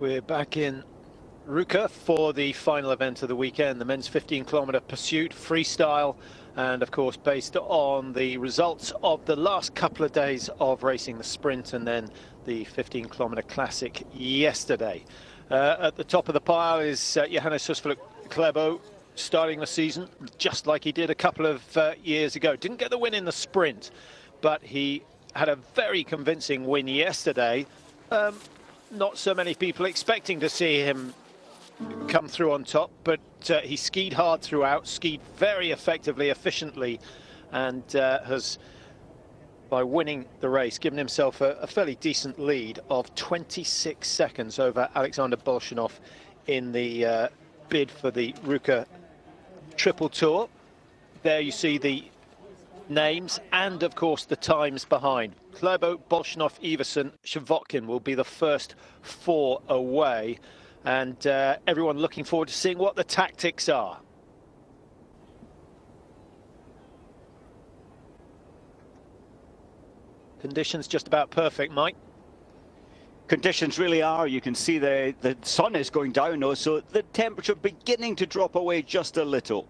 We're back in Ruka for the final event of the weekend, the men's 15-kilometer pursuit freestyle, and of course based on the results of the last couple of days of racing, the sprint and then the 15-kilometer classic yesterday. At the top of the pile is Johannes Høsfolt Klæbo, starting the season just like he did a couple of years ago. Didn't get the win in the sprint, but he had a very convincing win yesterday. Not so many people expecting to see him come through on top, but he skied hard throughout, skied very effectively, efficiently, and has, by winning the race, given himself a fairly decent lead of 26 seconds over Alexander Bolshunov in the bid for the Ruka Triple Tour. There you see the names and of course the times behind. Klæbo, Bolshunov, Iversen, Høsfolt will be the first four away, and everyone looking forward to seeing what the tactics are. Conditions just about perfect, Mike. Conditions really are. You can see the sun is going down now, so the temperature beginning to drop away just a little.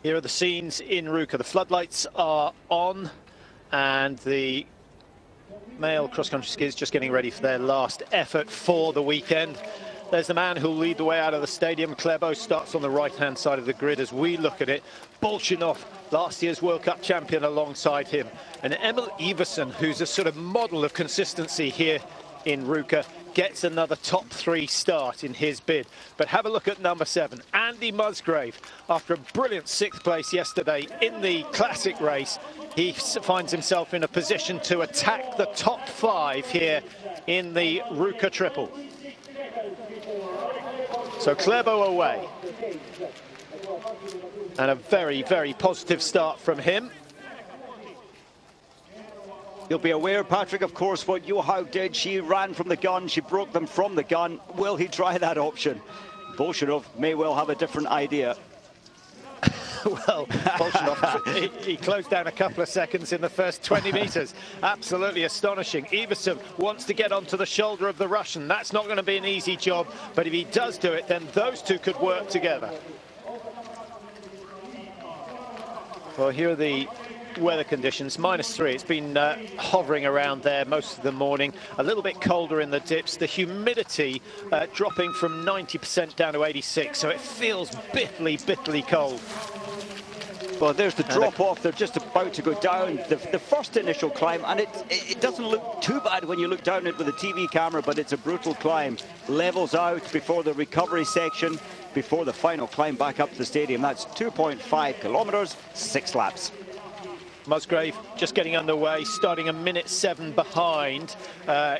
Here are the scenes in Ruka. The floodlights are on, and the male cross-country skiers just getting ready for their last effort for the weekend. There's the man who'll lead the way out of the stadium. Klæbo starts on the right-hand side of the grid as we look at it. Bolshunov, last year's World Cup champion, alongside him. And Emil Iversen, who's a sort of model of consistency here in Ruka, gets another top three start in his bid. But have a look at number 7, Andy Musgrave. After a brilliant 6th place yesterday in the classic race, he finds himself in a position to attack the top 5 here in the Ruka Triple. So Klæbo away. And a very, very positive start from him. You'll be aware, Patrick, of course, what Johannes did. She ran from the gun, she broke them from the gun. Will he try that option? Bolshunov may well have a different idea. Well, Bolshunov, he closed down a couple of seconds in the first 20 meters. Absolutely astonishing. Iversen wants to get onto the shoulder of the Russian. That's not going to be an easy job, but if he does do it, then those two could work together. Well, here are the weather conditions. -3. It's been hovering around there most of the morning. A little bit colder in the dips. The humidity dropping from 90% down to 86, so it feels bitterly cold. Well, there's the drop off. They're just about to go down the first initial climb, and it doesn't look too bad when you look down it with a TV camera, but it's a brutal climb. Levels out before the recovery section, before the final climb back up to the stadium. That's 2.5 kilometers, 6 laps. Musgrave just getting underway, starting a minute 7 behind.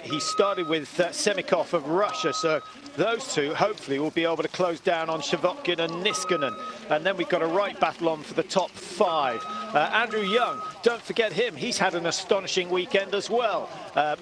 He started with Semikov of Russia, so those two hopefully will be able to close down on Høsfolt and Niskanen. And then we've got a right battle on for the top 5. Andrew Young, don't forget him. He's had an astonishing weekend as well.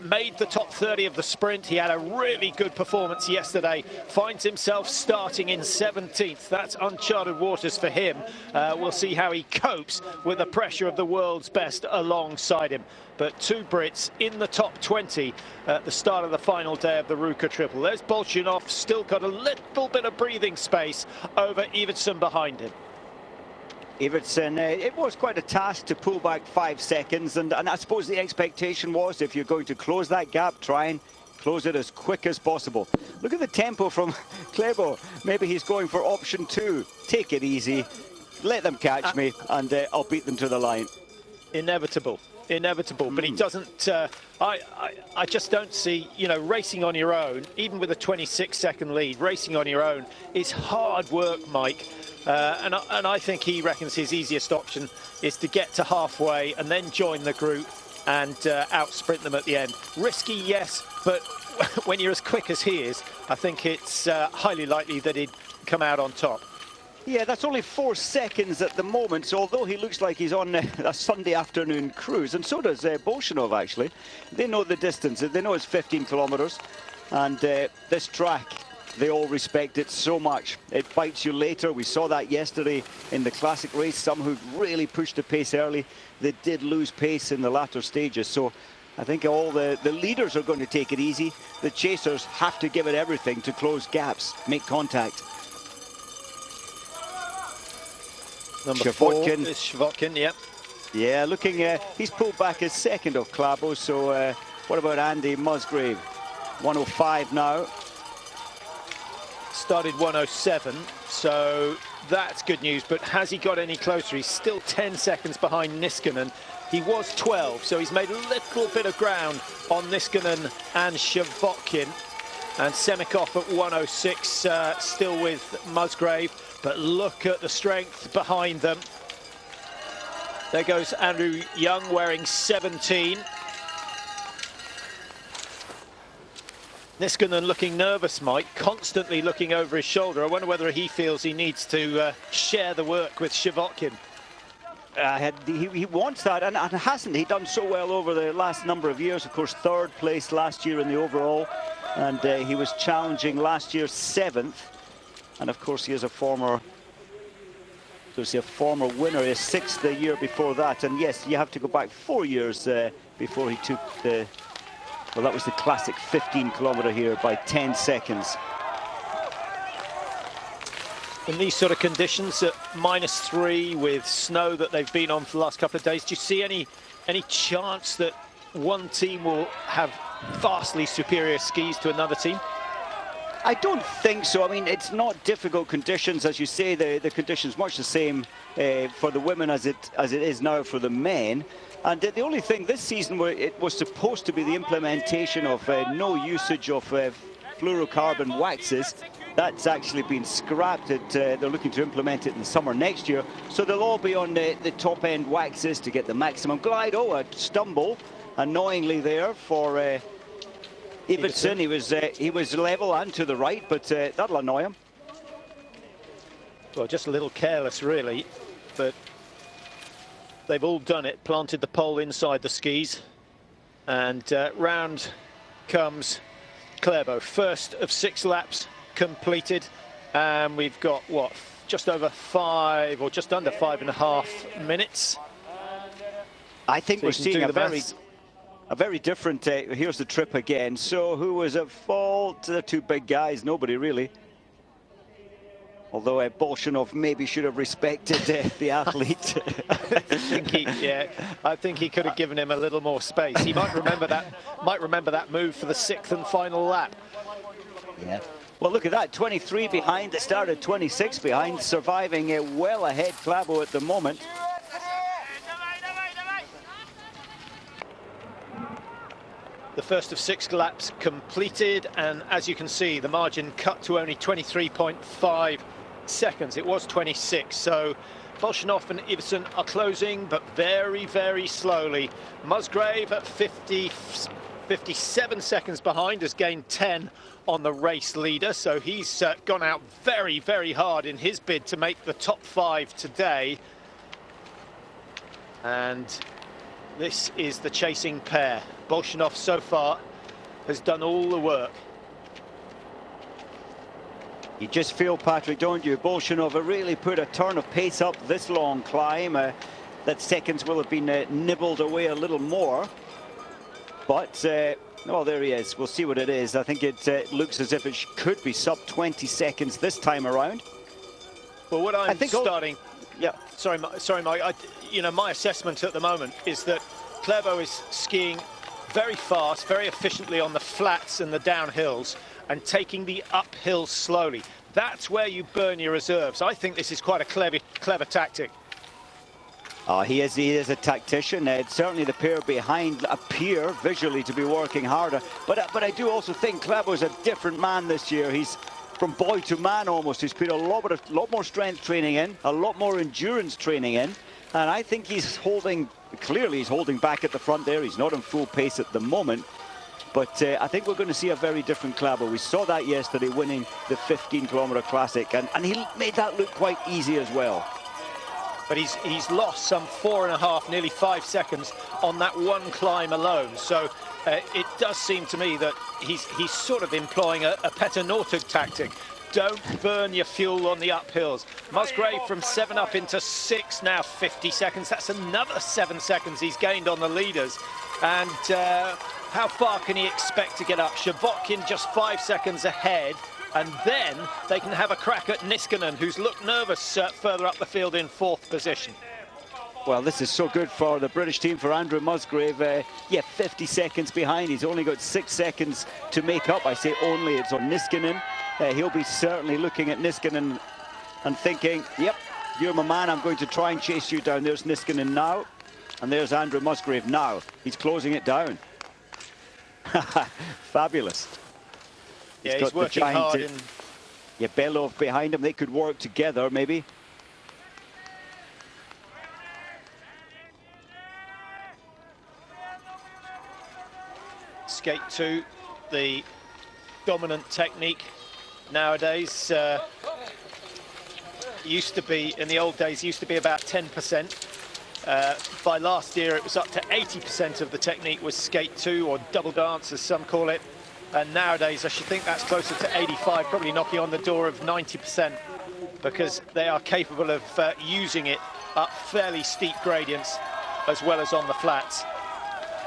Made the top 30 of the sprint. He had a really good performance yesterday. Finds himself starting in 17th. That's uncharted waters for him. We'll see how he copes with the pressure of the world's best alongside him. But 2 Brits in the top 20 at the start of the final day of the Ruka Triple. There's Bolshunov, still got a little bit of breathing space over Iversen behind him. Iversen, it was quite a task to pull back 5 seconds, and I suppose the expectation was, if you're going to close that gap, try and close it as quick as possible. Look at the tempo from Klæbo. Maybe he's going for option 2. Take it easy, let them catch me, and I'll beat them to the line. Inevitable, but he doesn't. I just don't see, you know, racing on your own, even with a 26-second lead, racing on your own is hard work, Mike. And I think he reckons his easiest option is to get to halfway and then join the group and out-sprint them at the end. Risky, yes, but when you're as quick as he is, I think it's highly likely that he'd come out on top. Yeah, that's only 4 seconds at the moment, so although he looks like he's on a Sunday afternoon cruise, and so does Bolshunov, actually. They know the distance, they know it's 15 kilometers, and this track they all respect it so much. It bites you later. We saw that yesterday in the classic race. Some who really pushed the pace early, they did lose pace in the latter stages. So I think all the leaders are going to take it easy. The chasers have to give it everything to close gaps, make contact. Number 4 is Shvotkin, yep. Yeah, looking, he's pulled back his second of Klæbo. So what about Andy Musgrave? 105 now. Started 107, so that's good news, but has he got any closer? He's still 10 seconds behind Niskanen. He was 12, so he's made a little bit of ground on Niskanen and Shvotkin. And Semikov at 106, still with Musgrave, but look at the strength behind them. There goes Andrew Young wearing 17. Niskanen looking nervous, Mike, constantly looking over his shoulder. I wonder whether he feels he needs to share the work with Shvotkin. He wants that, and hasn't he done so well over the last number of years? Of course, 3rd place last year in the overall, and he was challenging last year 7th. And of course, he is a former winner, a 6th the year before that. And yes, you have to go back 4 years before he took the... Well, that was the classic 15-kilometer here by 10 seconds. In these sort of conditions at -3 with snow that they've been on for the last couple of days, do you see any chance that one team will have vastly superior skis to another team? I don't think so. I mean, it's not difficult conditions, as you say. The conditions much the same for the women as it is now for the men. And the only thing this season where it was supposed to be the implementation of no usage of fluorocarbon waxes. That's actually been scrapped. They're looking to implement it in the summer next year. So they'll all be on the top end waxes to get the maximum glide. Oh, a stumble annoyingly there for Iversen. He was level and to the right, but that'll annoy him. Well, just a little careless, really, but they've all done it. Planted the pole inside the skis, and round comes Klæbo. First of 6 laps completed, and we've got what, just over 5 or just under 5.5 minutes. I think so we're seeing a very different. Here's the trip again. So who was at fault? The 2 big guys. Nobody really. Although Bolshunov maybe should have respected the athlete. I think he could have given him a little more space. He might remember that. Might remember that move for the 6th and final lap. Yeah. Well, look at that. 23 behind. They started 26 behind, surviving well ahead Klæbo at the moment. The first of 6 laps completed, and as you can see, the margin cut to only 23.5 seconds. It was 26, so Bolshunov and Iversen are closing, but very, very slowly. Musgrave at 57 seconds behind has gained 10 on the race leader, so he's gone out very, very hard in his bid to make the top 5 today. And this is the chasing pair. Bolshunov so far has done all the work. You just feel, Patrick, don't you? Bolshunov really put a turn of pace up this long climb. That seconds will have been nibbled away a little more. But, oh, there he is. We'll see what it is. I think it looks as if it could be sub 20 seconds this time around. Well, what I think starting... Yeah. Sorry, Mike. My assessment at the moment is that Klæbo is skiing very fast, very efficiently on the flats and the downhills, and taking the uphills slowly. That's where you burn your reserves. I think this is quite a clever tactic. He is a tactician. Certainly the pair behind appear visually to be working harder. But I do also think Klæbo is a different man this year. He's from boy to man almost. He's put a lot more strength training in, a lot more endurance training in. And I think clearly he's holding back at the front there. He's not in full pace at the moment. But I think we're going to see a very different Klæbo. We saw that yesterday winning the 15-kilometer classic. And he made that look quite easy as well. But he's lost some 4.5, nearly 5 seconds on that one climb alone. So It does seem to me that he's sort of employing a Petter Northug tactic. Don't burn your fuel on the uphills. Musgrave from 7 up into 6 now, 50 seconds. That's another 7 seconds he's gained on the leaders. And how far can he expect to get up? Shavotkin just 5 seconds ahead. And then they can have a crack at Niskanen, who's looked nervous further up the field in 4th position. Well, this is so good for the British team, for Andrew Musgrave. Yeah, 50 seconds behind. He's only got 6 seconds to make up. I say only, it's on Niskanen. He'll be certainly looking at Niskanen and thinking, yep, you're my man, I'm going to try and chase you down. There's Niskanen now, and there's Andrew Musgrave now. He's closing it down. Fabulous. Yeah, he's working hard. Yeah, Belov behind him. They could work together, maybe. Skate 2, the dominant technique nowadays. Used to be, in the old days, used to be about 10%. By last year, it was up to 80% of the technique was skate 2, or double dance, as some call it. And nowadays, I should think that's closer to 85, probably knocking on the door of 90%, because they are capable of using it up fairly steep gradients, as well as on the flats.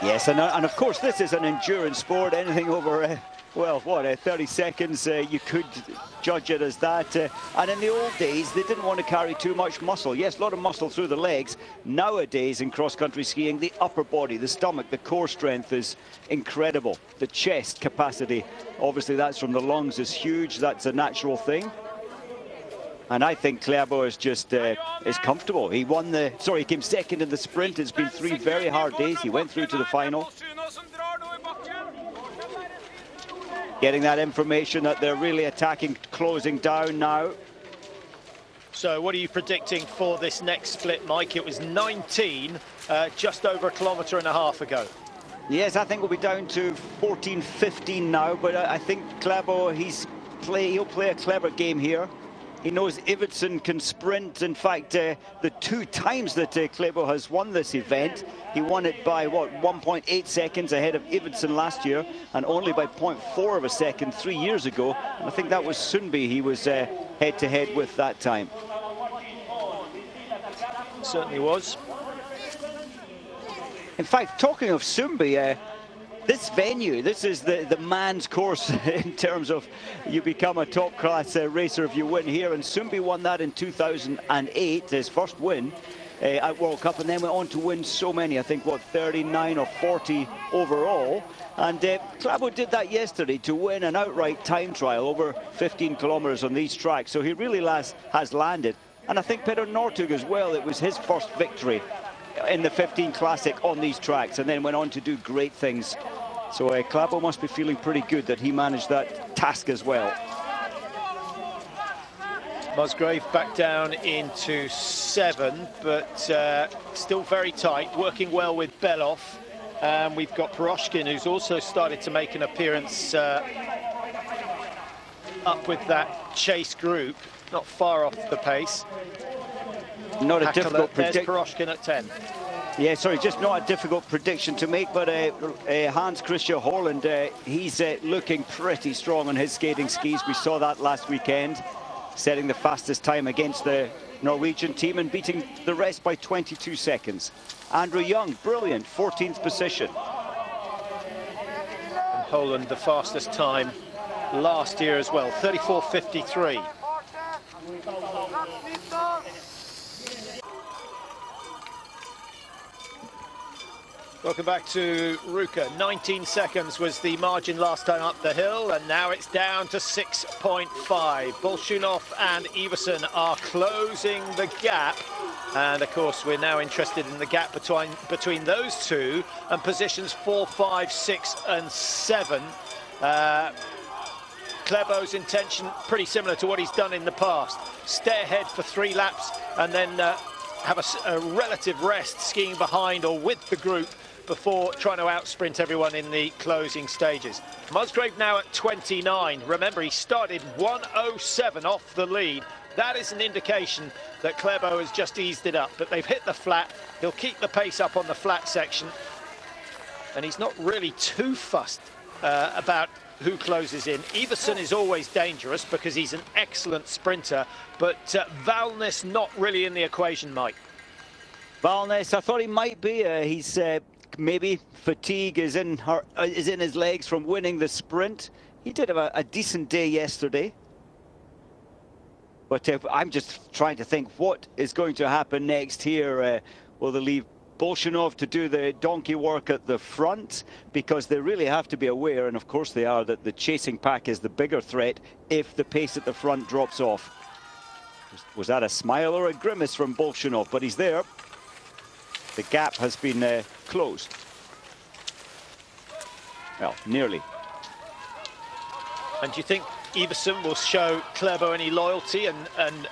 Yes, and of course, this is an endurance sport. Anything over, well, what, 30 seconds, you could judge it as that. And in the old days, they didn't want to carry too much muscle. Yes, a lot of muscle through the legs. Nowadays, in cross-country skiing, the upper body, the stomach, the core strength is incredible. The chest capacity, obviously, that's from the lungs, is huge. That's a natural thing. And I think Klæbo is just is comfortable. He won the, sorry, he came second in the sprint. It's been 3 very hard days. He went through to the final. Getting that information that they're really attacking, closing down now. So what are you predicting for this next split, Mike? It was 19 just over 1.5 kilometers ago. Yes, I think we'll be down to 14, 15 now, but I think Klæbo, he'll play a clever game here. He knows Iversen can sprint. In fact, the 2 times that Klæbo has won this event, he won it by, what, 1.8 seconds ahead of Iversen last year, and only by 0.4 of a second 3 years ago. And I think that was Sundby he was head-to-head with that time. Certainly was. In fact, talking of Sundby, this venue, this is the man's course in terms of you become a top-class racer if you win here. And Sundby won that in 2008, his first win at World Cup, and then went on to win so many, I think, what, 39 or 40 overall. And Klæbo did that yesterday to win an outright time trial over 15 kilometers on these tracks. So he really has landed. And I think Petter Northug as well, it was his first victory in the 15 Classic on these tracks, and then went on to do great things. So Klæbo must be feeling pretty good that he managed that task as well. Musgrave back down into 7, but still very tight, working well with Belov. And we've got Piroshkin, who's also started to make an appearance up with that chase group, not far off the pace. Not a difficult prediction. There's Piroshkin at 10. Yeah, sorry, just not a difficult prediction to make, but Hans Christian Holland, he's looking pretty strong on his skating skis. We saw that last weekend, setting the fastest time against the Norwegian team and beating the rest by 22 seconds. Andrew Young, brilliant, 14th position. And Holland, the fastest time last year as well, 34.53. Welcome back to Ruka. 19 seconds was the margin last time up the hill, and now it's down to 6.5. Bolshunov and Iversen are closing the gap. And of course, we're now interested in the gap between those two and positions 4, 5, 6 and 7. Klæbo's intention pretty similar to what he's done in the past. Stay ahead for 3 laps and then have a relative rest skiing behind or with the group before trying to outsprint everyone in the closing stages. Musgrave now at 29. Remember, he started 1:07 off the lead. That is an indication that Klæbo has just eased it up, but they've hit the flat. He'll keep the pace up on the flat section. and he's not really too fussed about who closes in. Iversen is always dangerous because he's an excellent sprinter, but Valnes not really in the equation, Mike. Valnes, I thought he might be. He's maybe fatigue is in his legs from winning the sprint. He did have a decent day yesterday. But I'm just trying to think what is going to happen next here. Will they leave Bolshunov to do the donkey work at the front? Because they really have to be aware, and of course they are, that the chasing pack is the bigger threat if the pace at the front drops off. Was that a smile or a grimace from Bolshunov? But he's there. The gap has been closed. Well, nearly. And do you think Iversen will show Klæbo any loyalty and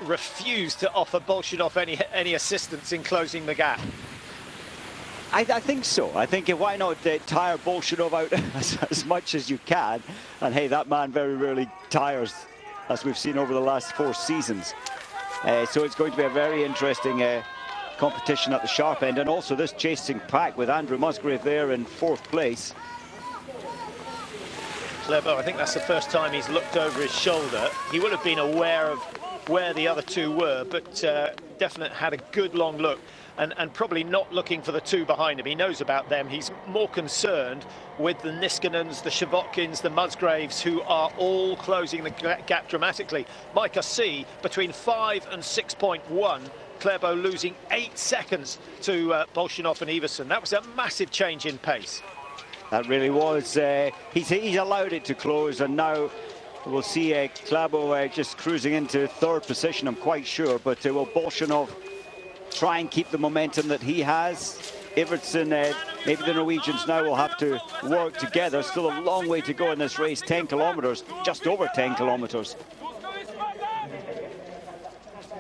refuse to offer Bolshunov any assistance in closing the gap? I think so. I think why not tire Bolshunov out as much as you can? And hey, that man very rarely tires, as we've seen over the last 4 seasons. So it's going to be a very interesting competition at the sharp end, and also this chasing pack with Andrew Musgrave there in 4th place. Klæbo, I think that's the first time he's looked over his shoulder. He will have been aware of where the other two were, but definitely had a good long look, and probably not looking for the two behind him. He knows about them. He's more concerned with the Niskanens, the Shavotkins, the Musgraves, who are all closing the gap dramatically. Mike, I see between 5 and 6.1, Klæbo losing 8 seconds to Bolshunov and Iversen. That was a massive change in pace. That really was. He's allowed it to close, and now we'll see Klæbo just cruising into 3rd position, I'm quite sure. But will Bolshunov try and keep the momentum that he has? Iversen, maybe the Norwegians now will have to work together. Still a long way to go in this race, 10 kilometers, just over 10 kilometers.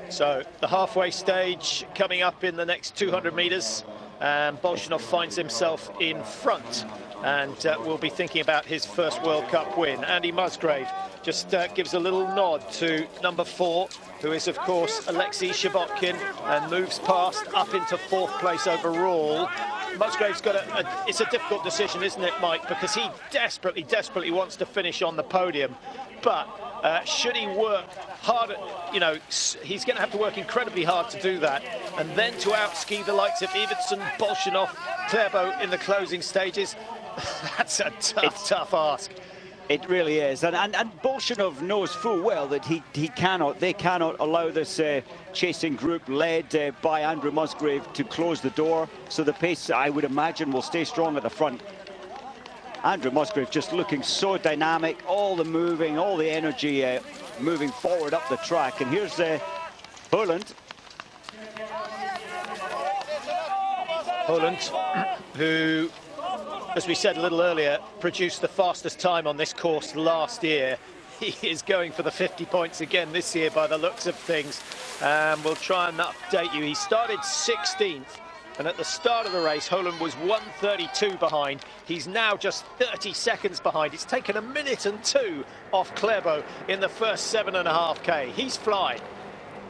So the halfway stage coming up in the next 200 meters, and Bolshunov finds himself in front, and will be thinking about his first World Cup win. Andy Musgrave just gives a little nod to number 4, who is of course Alexei Shavotkin, and moves past up into 4th place overall. Musgrave's got it's a difficult decision, isn't it, Mike? Because he desperately wants to finish on the podium, but should he work hard, you know, he's going to have to work incredibly hard to do that, and then to outski the likes of Iversen, Bolshunov, Klæbo in the closing stages. That's a tough ask. It really is, and Bolshunov knows full well that they cannot allow this chasing group led by Andrew Musgrave to close the door. So the pace, I would imagine, will stay strong at the front. Andrew Musgrave just looking so dynamic, all the moving, all the energy moving forward up the track. And here's Holland. Holland, who, as we said a little earlier, produced the fastest time on this course last year. He is going for the 50 points again this year by the looks of things. We'll try and update you. He started 16th, and at the start of the race, Holland was 1:32 behind. He's now just 30 seconds behind. It's taken 1 minute and 2 off Klæbo in the first 7.5K. He's flying.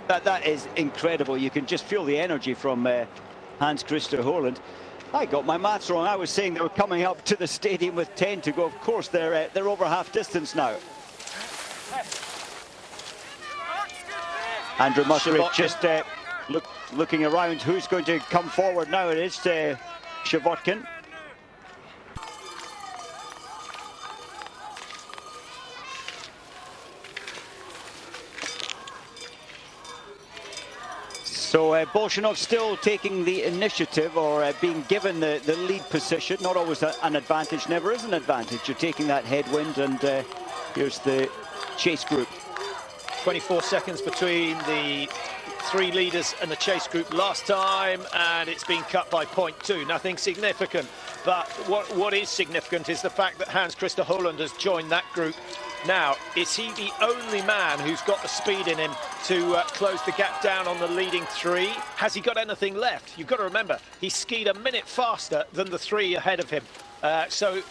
That is incredible. You can just feel the energy from Hans Christer Holland. I got my maths wrong. I was saying they were coming up to the stadium with 10 to go. Of course, they're over half distance now. Andrew Musgrave just looking around. Who's going to come forward now? It is Shavotkin. So Bolshunov still taking the initiative, or being given the lead position. Not always an advantage, never is an advantage. You're taking that headwind, and here's the chase group. 24 seconds between the 3 leaders and the chase group last time, and it's been cut by 0.2. Nothing significant, but what is significant is the fact that Hans Christer Holland has joined that group. Now, is he the only man who's got the speed in him to close the gap down on the leading 3? Has he got anything left? You've got to remember, he skied 1 minute faster than the 3 ahead of him. So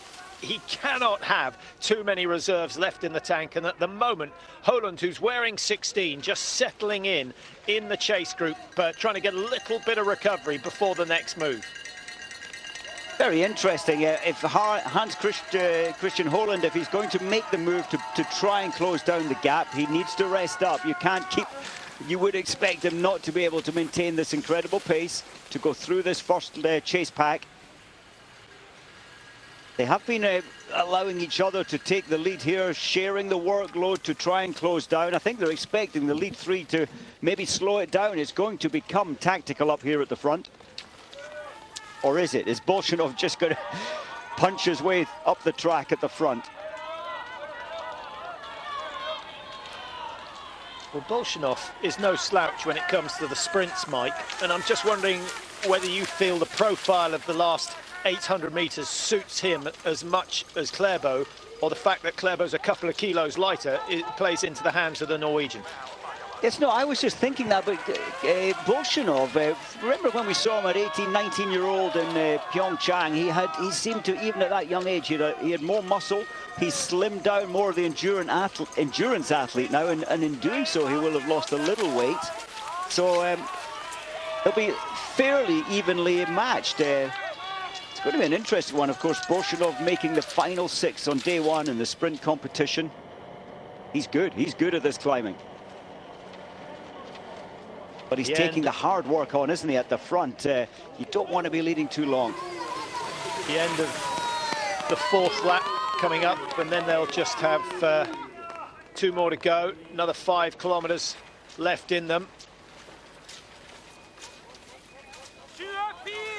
he cannot have too many reserves left in the tank. And at the moment, Holland, who's wearing 16, just settling in the chase group, but trying to get a little bit of recovery before the next move. Very interesting. If Hans Christian Holland, if he's going to make the move to try and close down the gap, he needs to rest up. You can't keep... You would expect him not to be able to maintain this incredible pace to go through this first chase pack. They have been allowing each other to take the lead here, sharing the workload to try and close down. I think they're expecting the lead three to maybe slow it down. It's going to become tactical up here at the front. Or is it? Is Bolshunov just going to punch his way up the track at the front? Well, Bolshunov is no slouch when it comes to the sprints, Mike. And I'm just wondering whether you feel the profile of the last 800 metres suits him as much as Klæbo, or the fact that Klæbo's a couple of kilos lighter, it plays into the hands of the Norwegian. Yes, no, I was just thinking that, but Bolshunov, remember when we saw him at 18, 19-year-old in Pyeongchang, he seemed to, even at that young age, he had more muscle, he's slimmed down more of the endurance athlete now, and in doing so, he will have lost a little weight. So they'll be fairly evenly matched. It's going to be an interesting one, of course. Bolshunov making the final 6 on day 1 in the sprint competition. He's good at this climbing. But he's taking the hard work on, isn't he, at the front? You don't want to be leading too long. The end of the 4th lap coming up, and then they'll just have 2 more to go. Another 5 kilometers left in them.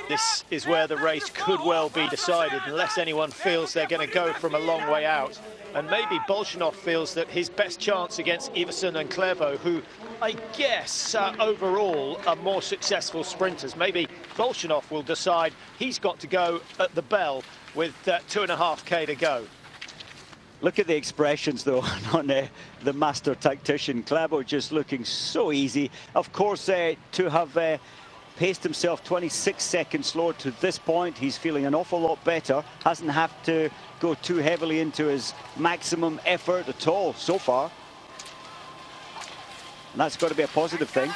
This is where the race could well be decided, unless anyone feels they're going to go from a long way out. And maybe Bolshunov feels that his best chance against Iversen and Klæbo, who I guess overall are more successful sprinters, maybe Bolshunov will decide he's got to go at the bell with 2.5K to go. Look at the expressions, though, on the master tactician. Klæbo just looking so easy. Of course, to have paced himself 26 seconds slower to this point, he's feeling an awful lot better. Hasn't had to go too heavily into his maximum effort at all so far. And that's got to be a positive thing.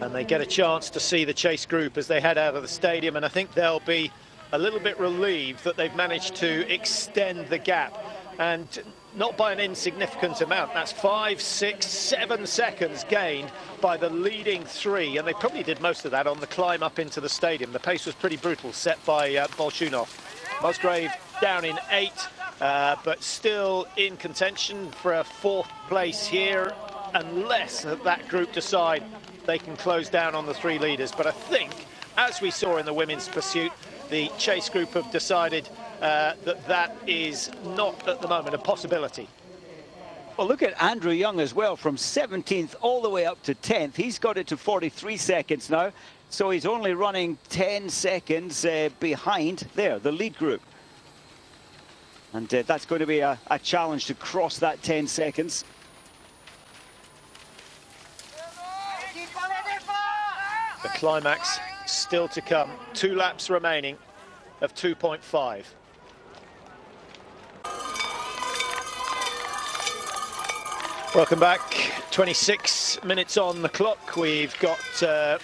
And they get a chance to see the chase group as they head out of the stadium, and I think they'll be a little bit relieved that they've managed to extend the gap, and not by an insignificant amount. That's 5, 6, 7 seconds gained by the leading 3, and they probably did most of that on the climb up into the stadium. The pace was pretty brutal, set by Bolshunov. Musgrave down in 8, but still in contention for a 4th place here, unless that group decide they can close down on the 3 leaders. But I think, as we saw in the women's pursuit, the chase group have decided that is not at the moment a possibility. Well, look at Andrew Young as well, from 17th all the way up to 10th. He's got it to 43 seconds now, so he's only running 10 seconds behind there, the lead group. And that's going to be a challenge to cross that 10 seconds. The climax still to come. 2 laps remaining of 2.5. Welcome back. 26 minutes on the clock. We've got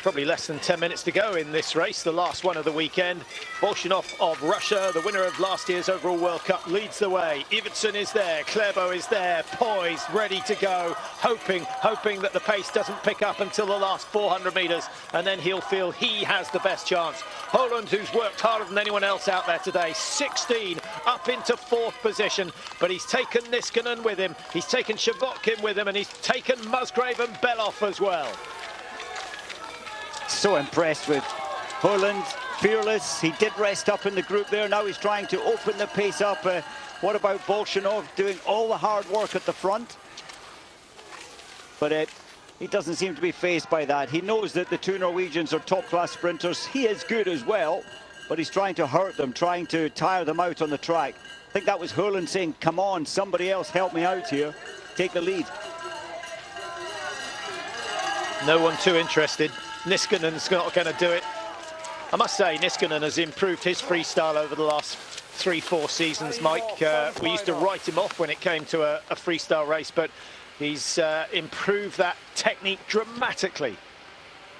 probably less than 10 minutes to go in this race, the last one of the weekend. Bolshunov of Russia, the winner of last year's overall World Cup, leads the way. Iversen is there, Klæbo is there, poised, ready to go, hoping that the pace doesn't pick up until the last 400 meters, and then he'll feel he has the best chance. Holland, who's worked harder than anyone else out there today, 16 up into 4th position, but he's taken Niskanen with him, he's taken Shavotkin with him, and he's taken Musgrave and Beloff as well. So impressed with Holland, fearless. He did rest up in the group there. Now he's trying to open the pace up. What about Bolshunov doing all the hard work at the front? But he doesn't seem to be fazed by that. He knows that the 2 Norwegians are top-class sprinters. He is good as well, but he's trying to hurt them, trying to tire them out on the track. I think that was Holland saying, come on, somebody else help me out here. Take the lead. No one too interested. Niskanen's not going to do it. I must say, Niskanen has improved his freestyle over the last 3-4 seasons, Mike. We used to write him off when it came to a freestyle race, but he's improved that technique dramatically.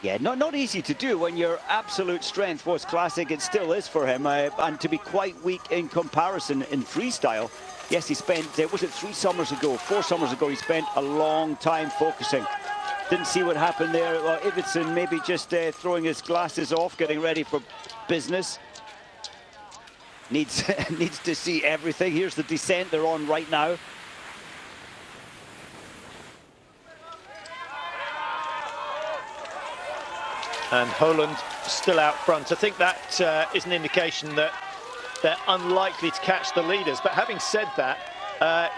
Yeah, not easy to do when your absolute strength was classic. It still is for him, and to be quite weak in comparison in freestyle. Yes, he spent, was it 4 summers ago, he spent a long time focusing. Didn't see what happened there. Well, Iversen maybe just throwing his glasses off, getting ready for business. Needs to see everything. Here's the descent they're on right now. And Holland still out front. I think that is an indication that they're unlikely to catch the leaders. But having said that,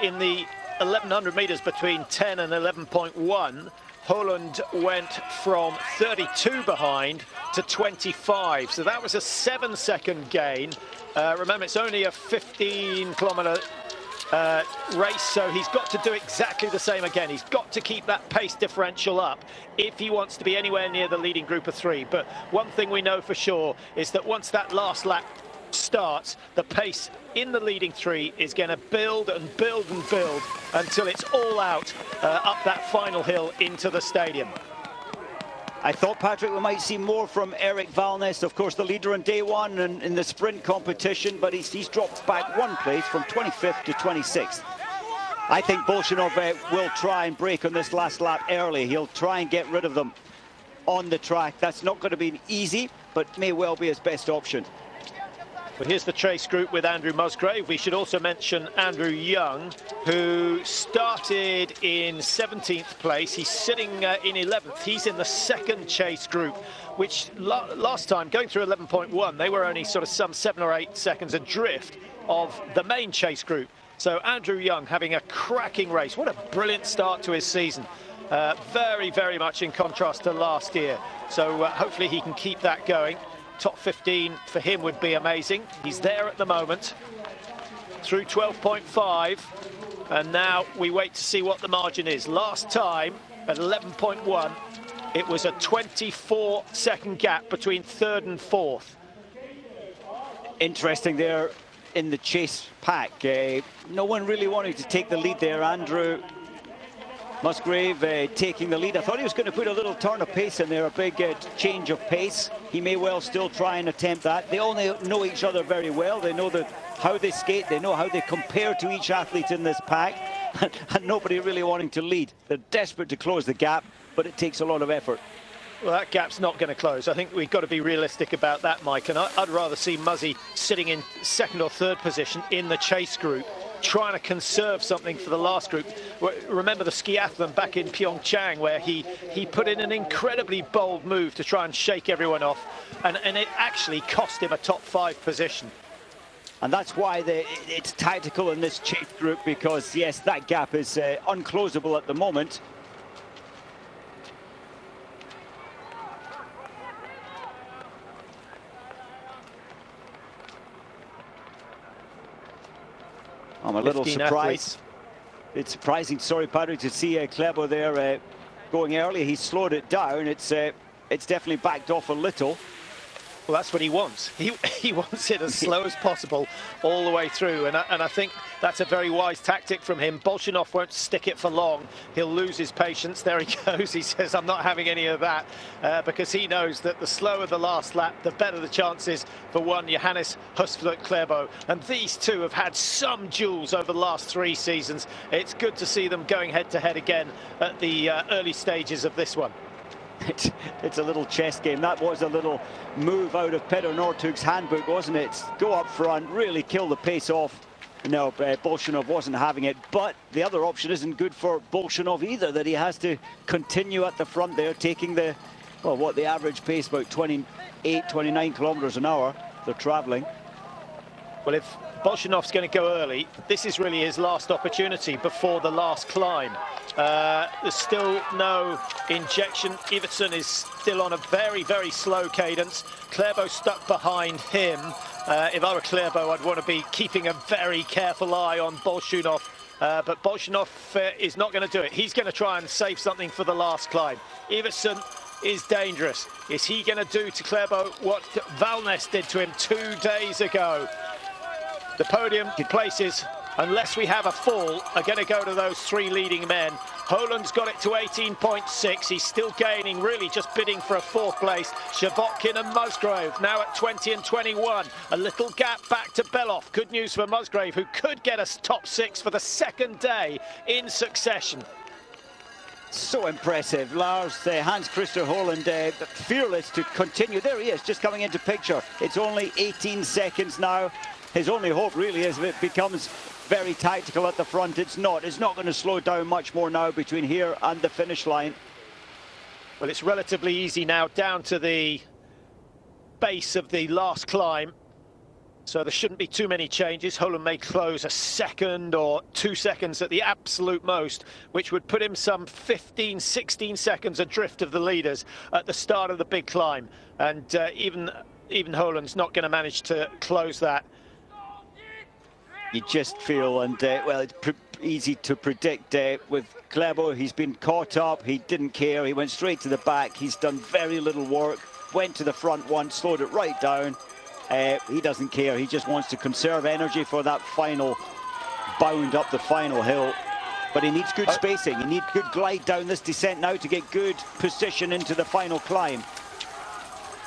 in the 1100 meters between 10 and 11.1, Holland went from 32 behind to 25. So that was a 7-second gain. Remember, it's only a 15-kilometer race, so he's got to do exactly the same again. He's got to keep that pace differential up if he wants to be anywhere near the leading group of 3. But one thing we know for sure is that once that last lap starts, the pace in the leading 3 is going to build and build and build until it's all out up that final hill into the stadium. I thought, Patrick, we might see more from Erik Valnes, of course, the leader on day 1 and in the sprint competition, but he's dropped back 1 place from 25th to 26th. I think Bolshunov will try and break on this last lap early. He'll try and get rid of them on the track. That's not going to be easy, but may well be his best option. Well, here's the chase group with Andrew Musgrave. We should also mention Andrew Young, who started in 17th place. He's sitting in 11th. He's in the second chase group, which last time, going through 11.1, they were only sort of some 7 or 8 seconds adrift of the main chase group. So Andrew Young having a cracking race. What a brilliant start to his season. Very, very much in contrast to last year. So hopefully he can keep that going. Top 15 for him would be amazing. He's there at the moment through 12.5, and now we wait to see what the margin is. Last time at 11.1, it was a 24-second gap between 3rd and 4th. Interesting there in the chase pack. No one really wanting to take the lead there. Andrew Musgrave taking the lead. I thought he was going to put a little turn of pace in there, a big change of pace. He may well still try and attempt that. They all know each other very well. They know how they skate. They know how they compare to each athlete in this pack. And nobody really wanting to lead. They're desperate to close the gap, but it takes a lot of effort. Well, that gap's not going to close. I think we've got to be realistic about that, Mike. And I'd rather see Muzzy sitting in 2nd or 3rd position in the chase group, trying to conserve something for the last group. Remember the skiathlon back in Pyeongchang, where he put in an incredibly bold move to try and shake everyone off, and it actually cost him a top 5 position. And that's why it's tactical in this chase group, because yes, that gap is unclosable at the moment. I'm a little surprised. Athletes. It's surprising, sorry, Patrick, to see Klæbo there going early. He slowed it down. It's definitely backed off a little. Well, that's what he wants. He wants it as slow as possible all the way through. And I think that's a very wise tactic from him. Bolshunov won't stick it for long. He'll lose his patience. There he goes. He says, I'm not having any of that, because he knows that the slower the last lap, the better the chances for one Johannes, Høsfolt, Klæbo. And these two have had some duels over the last 3 seasons. It's good to see them going head-to-head again at the early stages of this one. It's a little chess game. That was a little move out of Petter Northug's handbook, wasn't it? Go up front, really kill the pace off. No, Bolshunov wasn't having it, but the other option isn't good for Bolshunov either, that he has to continue at the front there, taking the, well, what the average pace, about 28, 29 kilometers an hour they're traveling. Well, if Bolshunov's going to go early, this is really his last opportunity before the last climb. There's still no injection. Iversen is still on a very, very slow cadence. Klæbo stuck behind him. If I were Klæbo, I'd want to be keeping a very careful eye on Bolshunov. But Bolshunov is not going to do it. He's going to try and save something for the last climb. Iversen is dangerous. Is he going to do to Klæbo what Valnes did to him 2 days ago? The podium places, unless we have a fall, are going to go to those three leading men. Holland's got it to 18.6. He's still gaining, really just bidding for a fourth place. Shavotkin and Musgrave now at 20 and 21. A little gap back to Beloff. Good news for Musgrave, who could get us top 6 for the second day in succession. So impressive. Lars, Hans-Christer Holland, fearless to continue. There he is, just coming into picture. It's only 18 seconds now. His only hope really is if it becomes very tactical at the front. It's not going to slow down much more now between here and the finish line. Well, it's relatively easy now down to the base of the last climb. So there shouldn't be too many changes. Holland may close a second or 2 seconds at the absolute most, which would put him some 15, 16 seconds adrift of the leaders at the start of the big climb. And even Holland's not going to manage to close that. You just feel, and well, it's easy to predict with Klæbo. He's been caught up. He didn't care. He went straight to the back. He's done very little work. Went to the front once, slowed it right down. He doesn't care. He just wants to conserve energy for that final bound up the final hill. But he needs good spacing. He needs good glide down this descent now to get good position into the final climb.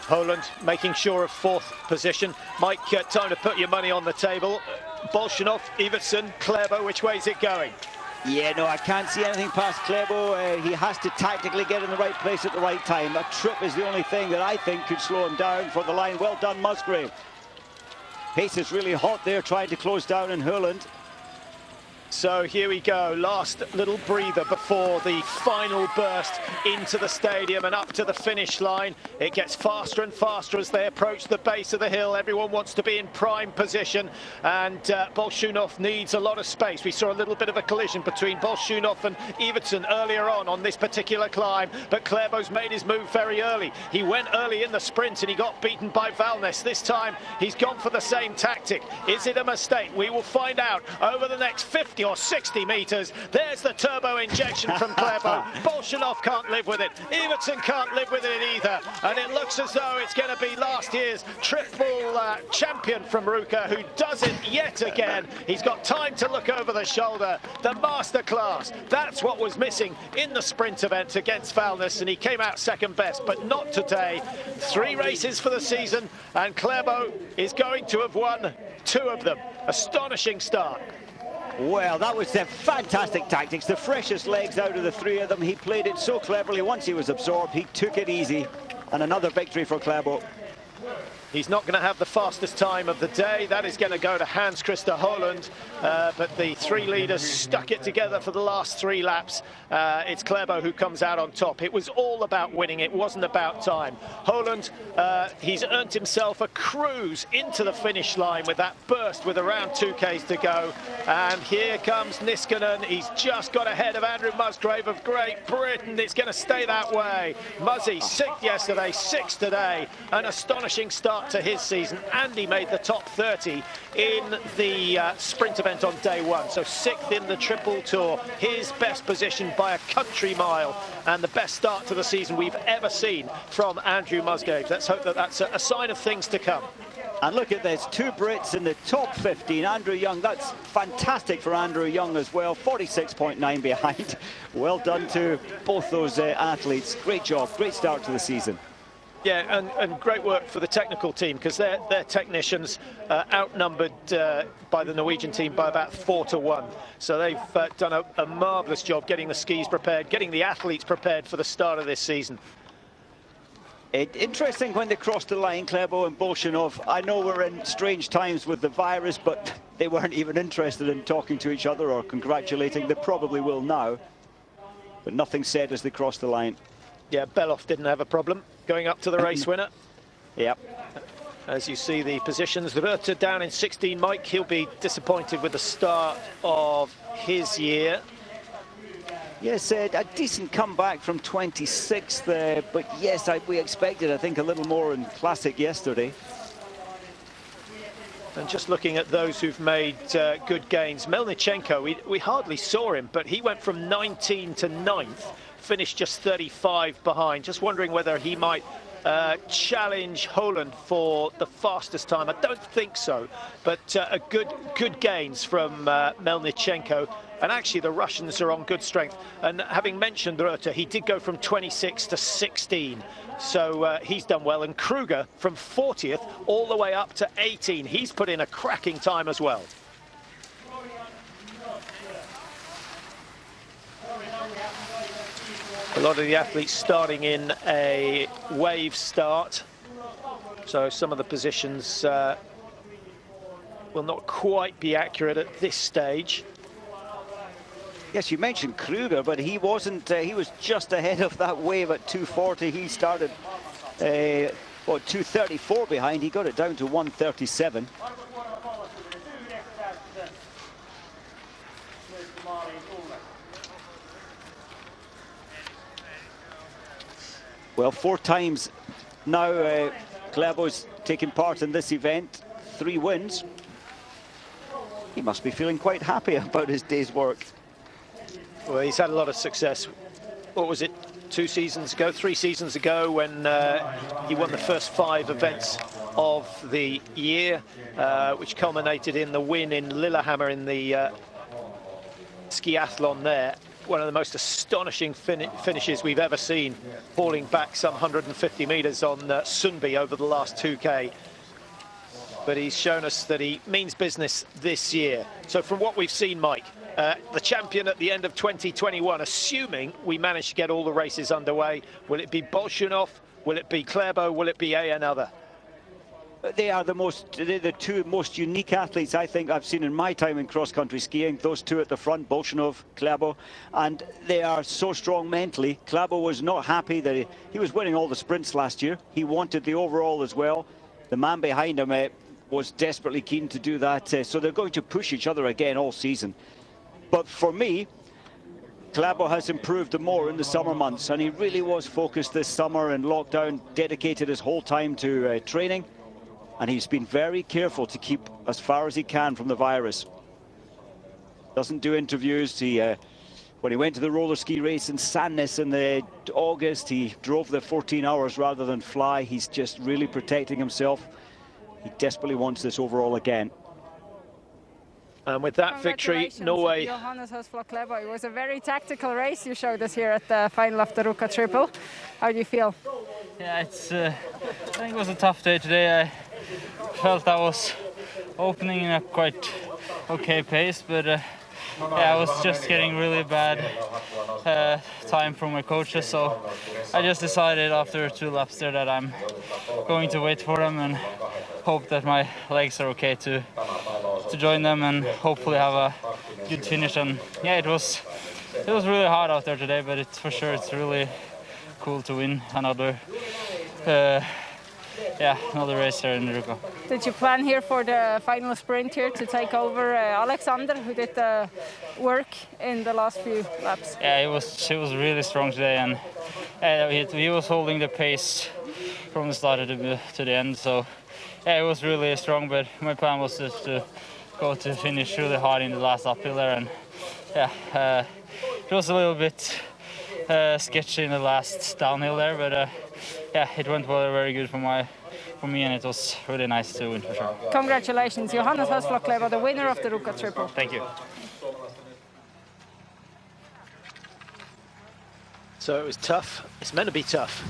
Holland making sure of fourth position. Mike, time to put your money on the table. Bolshunov, Iversen, Klæbo, which way is it going? Yeah, no, I can't see anything past Klæbo. He has to tactically get in the right place at the right time. A trip is the only thing that I think could slow him down for the line. Well done, Musgrave. Pace is really hot there, trying to close down in Holland. So here we go, last little breather before the final burst into the stadium and up to the finish line. It gets faster and faster as they approach the base of the hill. Everyone wants to be in prime position, and Bolshunov needs a lot of space. We saw a little bit of a collision between Bolshunov and Iversen earlier on this particular climb, but Klæbo's made his move very early. He went early in the sprint and he got beaten by Valnes. This time he's gone for the same tactic. Is it a mistake? We will find out over the next 50 or 60 metres. There's the turbo injection from Klæbo. Bolshunov can't live with it. Iversen can't live with it either. And it looks as though it's going to be last year's triple champion from Ruka, who does it yet again. He's got time to look over the shoulder. The masterclass. That's what was missing in the sprint event against Valnes, and he came out second best, but not today. 3 races for the season, and Klæbo is going to have won 2 of them. Astonishing start. Well, that was the fantastic tactics, the freshest legs out of the 3 of them. He played it so cleverly. Once he was absorbed, he took it easy. And another victory for Klæbo. He's not going to have the fastest time of the day. That is going to go to Hans-Christer Holland. But the 3 leaders stuck it together for the last 3 laps. It's Klæbo who comes out on top. It was all about winning. It wasn't about time. Holland, he's earned himself a cruise into the finish line with that burst with around 2Ks to go. And here comes Niskanen. He's just got ahead of Andrew Musgrave of Great Britain. It's going to stay that way. Muzzy, 6th yesterday, 6th today. An astonishing start to his season, and he made the top 30 in the sprint event on day 1. So 6th in the Triple Tour, his best position by a country mile, and the best start to the season we've ever seen from Andrew Musgrave. Let's hope that that's a sign of things to come. And look at this, 2 Brits in the top 15. Andrew Young, that's fantastic for Andrew Young as well, 46.9 behind. Well done to both those athletes. Great job, great start to the season. Yeah, and great work for the technical team, because their technicians outnumbered by the Norwegian team by about 4 to 1. So they've done a marvellous job getting the skis prepared, getting the athletes prepared for the start of this season. Interesting when they crossed the line, Klæbo and Bolshunov. I know we're in strange times with the virus, but they weren't even interested in talking to each other or congratulating. They probably will now, but nothing said as they crossed the line. Yeah, Beloff didn't have a problem going up to the race winner. Yep. As you see the positions, Ruka down in 16. Mike, he'll be disappointed with the start of his year. Yes, a decent comeback from 26th, but yes, we expected, I think, a little more in Classic yesterday. And just looking at those who've made good gains, Melnichenko, we hardly saw him, but he went from 19 to 9th, finished just 35 behind. Just wondering whether he might challenge Holland for the fastest time? I don't think so, but a good gains from Melnichenko. And actually, the Russians are on good strength. And having mentioned Ruka, he did go from 26 to 16. So he's done well. And Kruger from 40th all the way up to 18. He's put in a cracking time as well. A lot of the athletes starting in a wave start. So some of the positions will not quite be accurate at this stage. Yes, you mentioned Kruger, but he wasn't. He was just ahead of that wave at 240. He started, 234 behind. He got it down to 137. Well, 4 times now Klæbo's taken part in this event. 3 wins. He must be feeling quite happy about his day's work. Well, he's had a lot of success. What was it, 3 seasons ago, when he won the first 5 events of the year, which culminated in the win in Lillehammer in the skiathlon there. One of the most astonishing finishes we've ever seen, falling back some 150 meters on Sundby over the last 2K. But he's shown us that he means business this year. So from what we've seen, Mike, the champion at the end of 2021, assuming we manage to get all the races underway, will it be Bolshunov? Will it be Klæbo? Will it be another? They are the 2 most unique athletes I think I've seen in my time in cross-country skiing. Those 2 at the front, Bolshunov, Klæbo, and they are so strong mentally. Klæbo was not happy that he was winning all the sprints last year. He wanted the overall as well. The man behind him was desperately keen to do that, so they're going to push each other again all season. But for me, Klæbo has improved more in the summer months, and he really was focused this summer in lockdown, dedicated his whole time to training, and he's been very careful to keep as far as he can from the virus. Doesn't do interviews. When he went to the roller ski race in Sandnes in August, he drove the 14 hours rather than fly. He's just really protecting himself. He desperately wants this overall again. And with that victory, Norway. Johannes, Høsfolt, Klæbo. It was a very tactical race you showed us here at the final of the Ruka Triple. How do you feel? Yeah, I think it was a tough day today. I felt I was opening in a quite okay pace, but yeah, I was just getting really bad time from my coaches, so I just decided after 2 laps there that I'm going to wait for them and hope that my legs are okay to join them and hopefully have a good finish. And yeah, it was really hard out there today, but it's for sure it's really cool to win another race here in Ruka. Did you plan here for the final sprint here to take over Alexander, who did the work in the last few laps? Yeah, he was really strong today, and he was holding the pace from the start to the end. So yeah, it was really strong, but my plan was just to go to finish really hard in the last uphill there, and yeah, it was a little bit sketchy in the last downhill there, but yeah, it went very good for me, and it was really nice to win for sure. Congratulations, Johannes, Høsfolt, Klæbo, the winner of the Ruka Triple. Thank you. So it was tough. It's meant to be tough.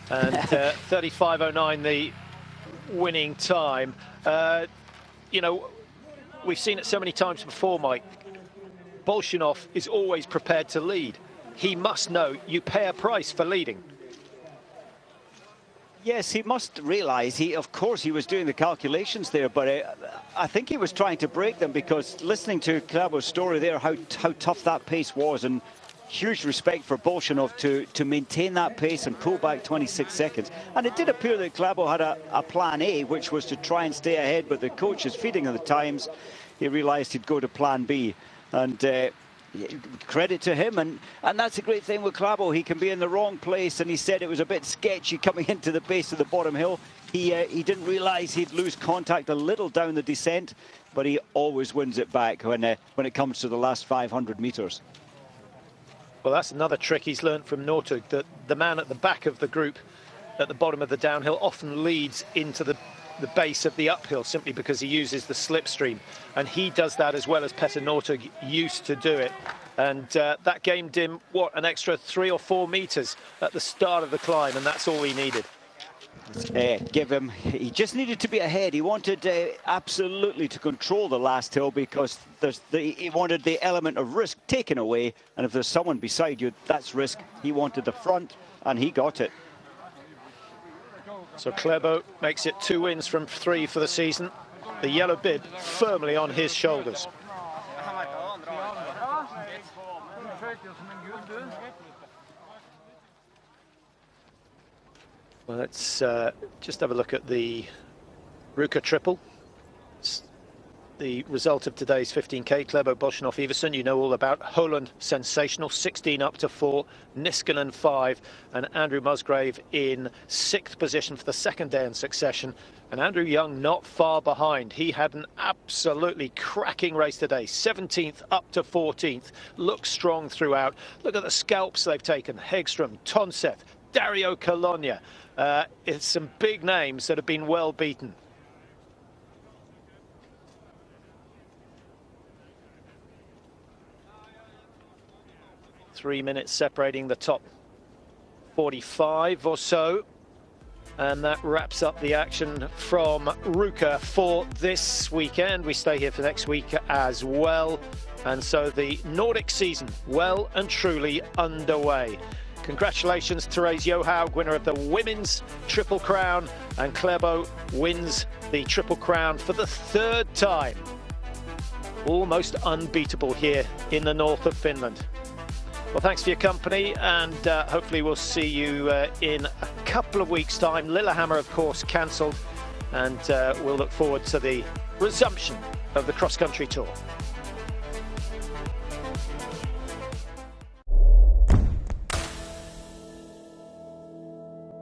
And 35.09 the winning time. You know, we've seen it so many times before, Mike. Bolshunov is always prepared to lead. He must know you pay a price for leading. Yes, he must realize, of course he was doing the calculations there, but I think he was trying to break them, because listening to Klæbo's story there, how tough that pace was, and huge respect for Bolshunov to maintain that pace and pull back 26 seconds. And it did appear that Klæbo had a plan A, which was to try and stay ahead, but the coach is feeding him the times. He realized he'd go to plan B, and credit to him, and that's a great thing with Klæbo. He can be in the wrong place, and he said it was a bit sketchy coming into the base of the bottom hill. He didn't realize he'd lose contact a little down the descent, but he always wins it back when it comes to the last 500 meters. Well, that's another trick he's learned from Northug, that the man at the back of the group at the bottom of the downhill often leads into the base of the uphill simply because he uses the slipstream, and he does that as well as Petter Northug used to do it. And that gained him, what, an extra 3 or 4 meters at the start of the climb, and that's all he needed. He just needed to be ahead. He wanted absolutely to control the last hill because he wanted the element of risk taken away, and if there's someone beside you, that's risk. He wanted the front, and he got it. So Klæbo makes it 2 wins from 3 for the season. The yellow bib firmly on his shoulders. Well, let's just have a look at the Ruka triple. It's the result of today's 15K. Klæbo, Bolshunov, Iversen, you know all about. Holland, sensational, 16 up to 4. Niskanen 5, and Andrew Musgrave in 6th position for the second day in succession. And Andrew Young not far behind. He had an absolutely cracking race today. 17th up to 14th. Looks strong throughout. Look at the scalps they've taken. Hegström, Tonsev, Dario Colonia. It's some big names that have been well beaten. Three minutes separating the top 45 or so. And that wraps up the action from Ruka for this weekend. We stay here for next week as well. And so the Nordic season well and truly underway. Congratulations, Therese Johaug, winner of the Women's Triple Crown, and Klæbo wins the Triple Crown for the 3rd time. Almost unbeatable here in the north of Finland. Well, thanks for your company, and hopefully we'll see you in a couple of weeks' time. Lillehammer, of course, cancelled, and we'll look forward to the resumption of the cross-country tour.